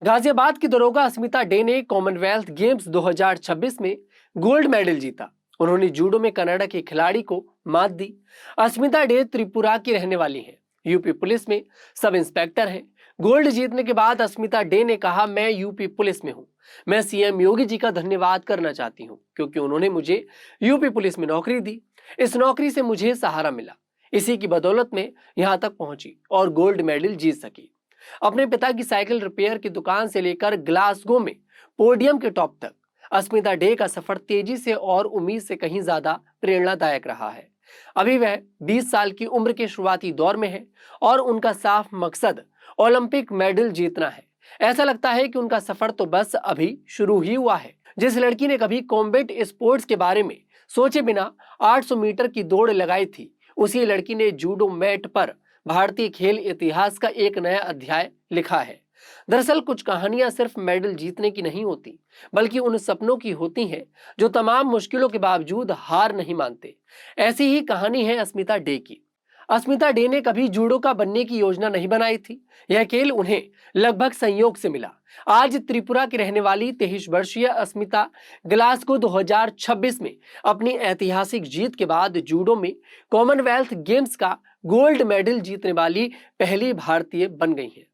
गाजियाबाद की दरोगा अस्मिता डे ने कॉमनवेल्थ गेम्स 2026 में गोल्ड मेडल जीता। उन्होंने जूडो में कनाडा के खिलाड़ी को मात दी। अस्मिता डे त्रिपुरा की रहने वाली हैं। यूपी पुलिस में सब इंस्पेक्टर हैं। गोल्ड जीतने के बाद अस्मिता डे ने कहा, मैं यूपी पुलिस में हूं। मैं सीएम योगी जी का धन्यवाद करना चाहती हूं क्योंकि उन्होंने मुझे यूपी पुलिस में नौकरी दी। इस नौकरी से मुझे सहारा मिला। इसी की बदौलत में यहां तक पहुंची और गोल्ड मेडल जीत सकी। अपने पिता की साइकिल रिपेयर की दुकान से लेकर ग्लासगो में पोडियम के टॉप तक अस्मिता डे का सफर तेजी से और उम्मीद से कहीं ज्यादा प्रेरणादायक रहा है। अभी वह 20 साल की उम्र के शुरुआती दौर में है और उनका साफ मकसद ओलंपिक मेडल जीतना है। ऐसा लगता है कि उनका सफर तो बस अभी शुरू ही हुआ है। जिस लड़की ने कभी कॉम्बैट स्पोर्ट्स के बारे में सोचे बिना 800 मीटर की दौड़ लगाई थी, उसी लड़की ने जूडो मैट पर भारतीय खेल इतिहास का एक नया अध्याय लिखा है। दरअसल कुछ कहानियां सिर्फ मेडल जीतने की नहीं होती, बल्कि उन सपनों की होती हैं जो तमाम मुश्किलों के बावजूद हार नहीं मानते। ऐसी ही कहानी है अस्मिता डे की। अस्मिता डे ने कभी जूडोका बनने की योजना नहीं बनाई थी। यह खेल उन्हें लगभग संयोग से मिला। आज त्रिपुरा की रहने वाली 23 वर्षीय अस्मिता ग्लासगो 2026 में अपनी ऐतिहासिक जीत के बाद जूडो में कॉमनवेल्थ गेम्स का गोल्ड मेडल जीतने वाली पहली भारतीय बन गई हैं।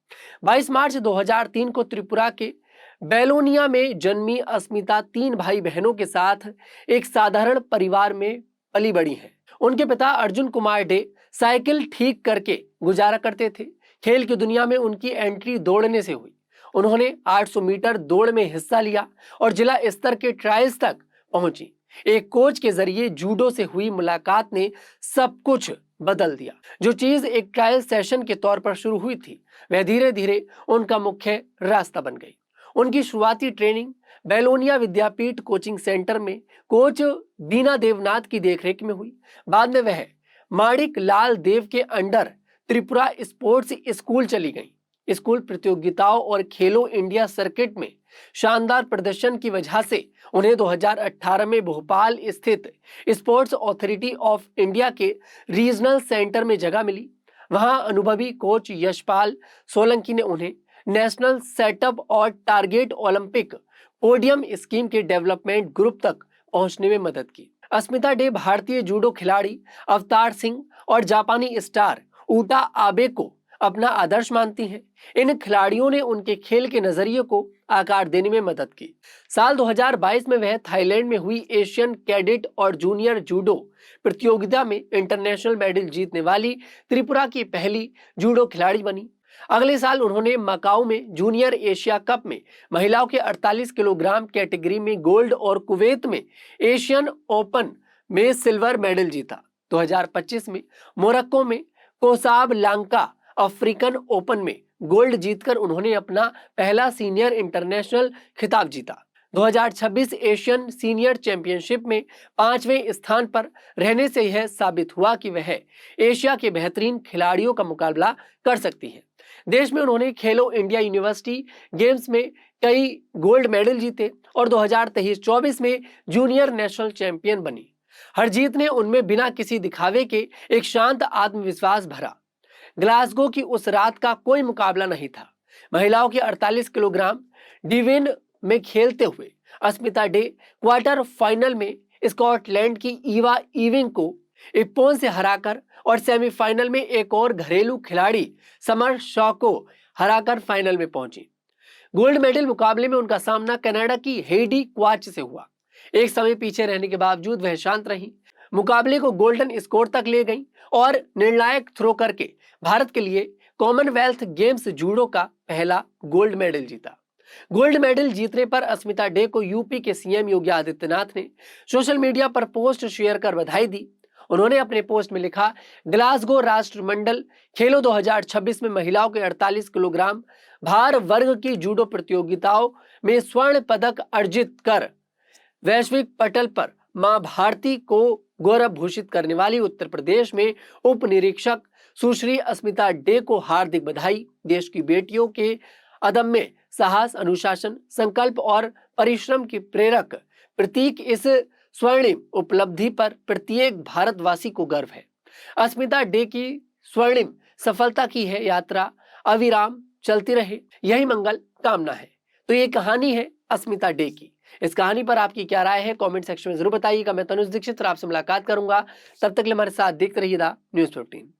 22 मार्च 2003 को त्रिपुरा के बेलोनिया में जन्मी अस्मिता 3 भाई बहनों के साथ एक साधारण परिवार में पली बड़ी हैं। उनके पिता अर्जुन कुमार डे साइकिल ठीक करके गुजारा करते थे। खेल की दुनिया में उनकी एंट्री दौड़ने से हुई। उन्होंने 800 मीटर दौड़ में हिस्सा लिया और जिला स्तर के ट्रायल्स तक पहुंची। एक कोच के जरिए जूडो से हुई मुलाकात ने सब कुछ बदल दिया। जो चीज एक ट्रायल सेशन के तौर पर शुरू हुई थी, वह धीरे धीरे उनका मुख्य रास्ता बन गई। उनकी शुरुआती ट्रेनिंग बेलोनिया विद्यापीठ कोचिंग सेंटर में कोच दीना देवनाथ की देखरेख में हुई। बाद में वह माणिक लाल देव के अंडर त्रिपुरा स्पोर्ट्स स्कूल चली गई। स्कूल प्रतियोगिताओं और खेलो इंडिया सर्किट में शानदार प्रदर्शन की वजह से उन्हें 2018 में भोपाल स्थित स्पोर्ट्स अथॉरिटी ऑफ इंडिया के रीजनल सेंटर में जगह मिली। वहां अनुभवी कोच यशपाल सोलंकी ने उन्हें नेशनल सेटअप और टारगेट ओलंपिक पोडियम स्कीम के डेवलपमेंट ग्रुप तक पहुंचने में मदद की। अस्मिता डे भारतीय जूडो खिलाड़ी अवतार सिंह और जापानी स्टार ऊटा आबे को अपना आदर्श मानती हैं। इन खिलाड़ियों ने उनके खेल के नजरिए को आकार देने में मदद की। साल 2022 में वह थाईलैंड में हुई एशियन कैडेट और जूनियर जूडो प्रतियोगिता में इंटरनेशनल मेडल जीतने वाली त्रिपुरा की पहली जूडो खिलाड़ी बनी। अगले साल उन्होंने मकाऊ में जूनियर एशिया कप में महिलाओं के 48 किलोग्राम कैटेगरी में गोल्ड और कुवैत में एशियन ओपन में सिल्वर मेडल जीता। 2025 में मोरक्को में कोसाब्लांका अफ्रीकन ओपन में गोल्ड जीतकर उन्होंने अपना पहला सीनियर इंटरनेशनल खिताब जीता। 2026 एशियन सीनियर चैंपियनशिप में 5वें स्थान पर रहने से यह साबित हुआ कि वह एशिया के बेहतरीन खिलाड़ियों का मुकाबला कर सकती है। देश में उन्होंने खेलो इंडिया यूनिवर्सिटी गेम्स में कई गोल्ड मेडल जीते और 2023-24 में जूनियर नेशनल चैंपियन बनी। हर जीत ने उनमें बिना किसी दिखावे के एक शांत आत्मविश्वास भरा। ग्लासगो की उस रात का कोई मुकाबला नहीं था। महिलाओं के 48 किलोग्राम डिवीजन में खेलते हुए अस्मिता डे क्वार्टर फाइनल में स्कॉटलैंड की ईवा इविंग को इप्पोन से हराकर और सेमीफाइनल में एक और घरेलू खिलाड़ी समर शॉ को हराकर फाइनल में पहुंची। गोल्ड मेडल मुकाबले में उनका सामना कनाडा की हेडी क्वाच से हुआ। एक समय पीछे रहने के बावजूद वह शांत रही, मुकाबले को गोल्डन स्कोर तक ले गई और निर्णायक थ्रो करके भारत के लिए कॉमनवेल्थ गेम्स जूडो का पहला गोल्ड मेडल जीता। गोल्ड मेडल जीतने पर अस्मिता डे को यूपी के सीएम योगी आदित्यनाथ ने सोशल मीडिया पर पोस्ट शेयर कर बधाई दी। उन्होंने अपने पोस्ट में लिखा, ग्लासगो राष्ट्रमंडल खेलो 2026 में महिलाओं के 48 किलोग्राम भार वर्ग की जूडो प्रतियोगिताओं में स्वर्ण पदक अर्जित कर वैश्विक पटल पर मां भारती को गौरव भूषित करने वाली उत्तर प्रदेश में उप निरीक्षक सुश्री अस्मिता डे को हार्दिक बधाई। देश की बेटियों के अदम्य साहस, अनुशासन, संकल्प और परिश्रम की प्रेरक प्रतीक इस स्वर्णिम उपलब्धि पर प्रत्येक भारतवासी को गर्व है। अस्मिता डे की स्वर्णिम सफलता की है यात्रा अविराम चलती रहे। यही मंगल शुभकामना है। तो ये कहानी है अस्मिता डे की। इस कहानी पर आपकी क्या राय है कमेंट सेक्शन में जरूर बताइएगा। मैं तनुज दीक्षित आपसे मुलाकात करूंगा, तब तक के लिए हमारे साथ देखते रहिएगा न्यूज़ 15।